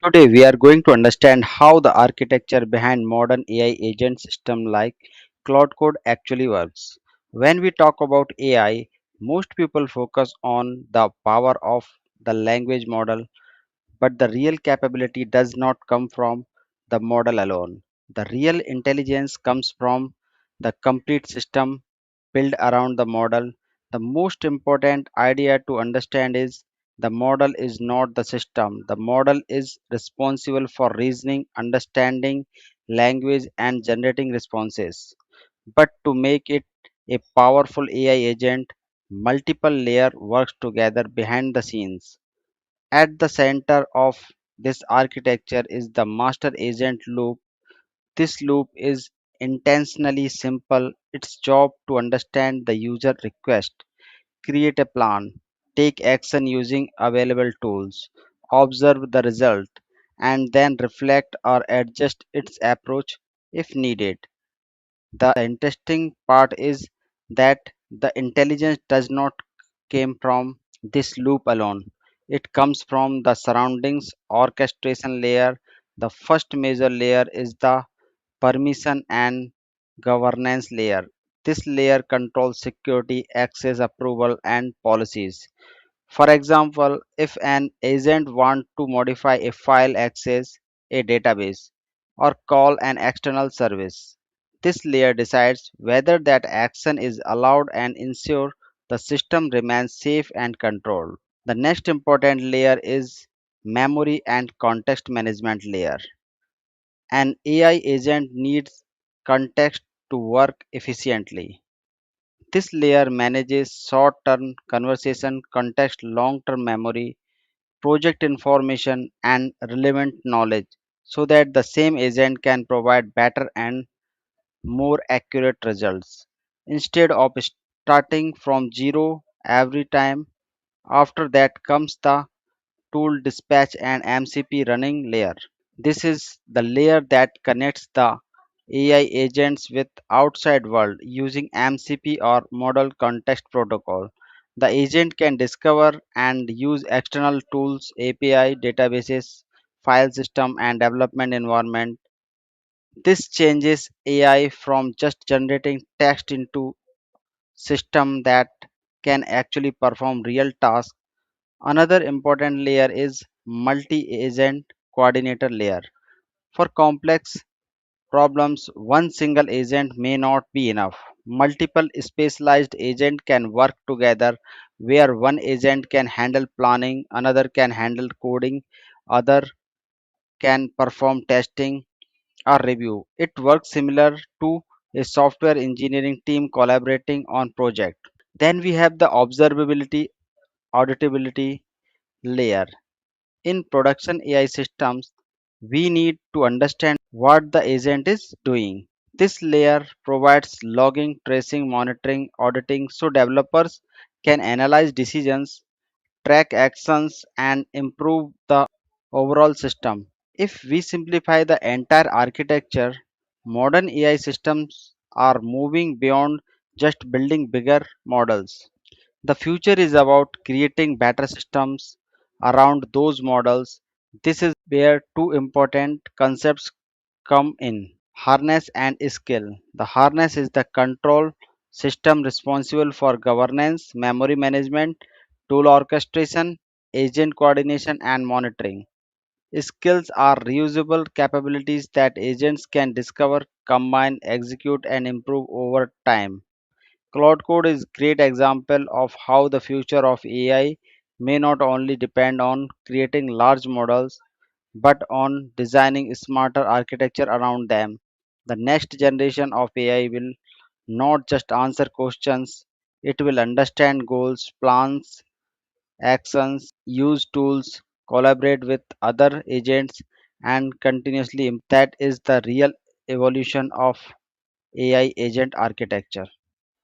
Today we are going to understand how the architecture behind modern AI agent system like Claude Code actually works. When we talk about AI, most people focus on the power of the language model, but the real capability does not come from the model alone. The real intelligence comes from the complete system built around the model. The most important idea to understand is the model is not the system. The model is responsible for reasoning, understanding language, and generating responses. But to make it a powerful AI agent, multiple layers work together behind the scenes. At the center of this architecture is the master agent loop. This loop is intentionally simple. Its job to understand the user request, create a plan, take action using available tools, observe the result, and then reflect or adjust its approach if needed. The interesting part is that the intelligence does not came from this loop alone. It comes from the surroundings orchestration layer. The first major layer is the permission and governance layer. This layer controls security, access, approval, and policies. For example, if an agent wants to modify a file, access a database, or call an external service, this layer decides whether that action is allowed and ensure the system remains safe and controlled. The next important layer is memory and context management layer. An AI agent needs context to work efficiently. This layer manages short-term conversation context, long-term memory, project information, and relevant knowledge so that the same agent can provide better and more accurate results. Instead of starting from zero every time, after that comes the tool dispatch and MCP running layer. This is the layer that connects the AI agents with outside world using MCP or model context protocol. The agent can discover and use external tools, API, databases, file system and development environment. This changes AI from just generating text into system that can actually perform real tasks. Another important layer is multi-agent coordinator layer. For complex problems, one single agent may not be enough. Multiple specialized agents can work together where one agent can handle planning, another can handle coding, other can perform testing or review. It works similar to a software engineering team collaborating on project. Then we have the observability auditability layer. In production AI systems, we need to understand what the agent is doing. This layer provides logging, tracing, monitoring, auditing so developers can analyze decisions, track actions, and improve the overall system. If we simplify the entire architecture, modern AI systems are moving beyond just building bigger models. The future is about creating better systems around those models. This is where two important concepts come in: harness and skill. The harness is the control system responsible for governance, memory management, tool orchestration, agent coordination, and monitoring. Skills are reusable capabilities that agents can discover, combine, execute, and improve over time. Cloud Code is a great example of how the future of AI may not only depend on creating large models but on designing smarter architecture around them. The next generation of AI will not just answer questions, it will understand goals, plans, actions, use tools, collaborate with other agents, and continuously that is the real evolution of AI agent architecture.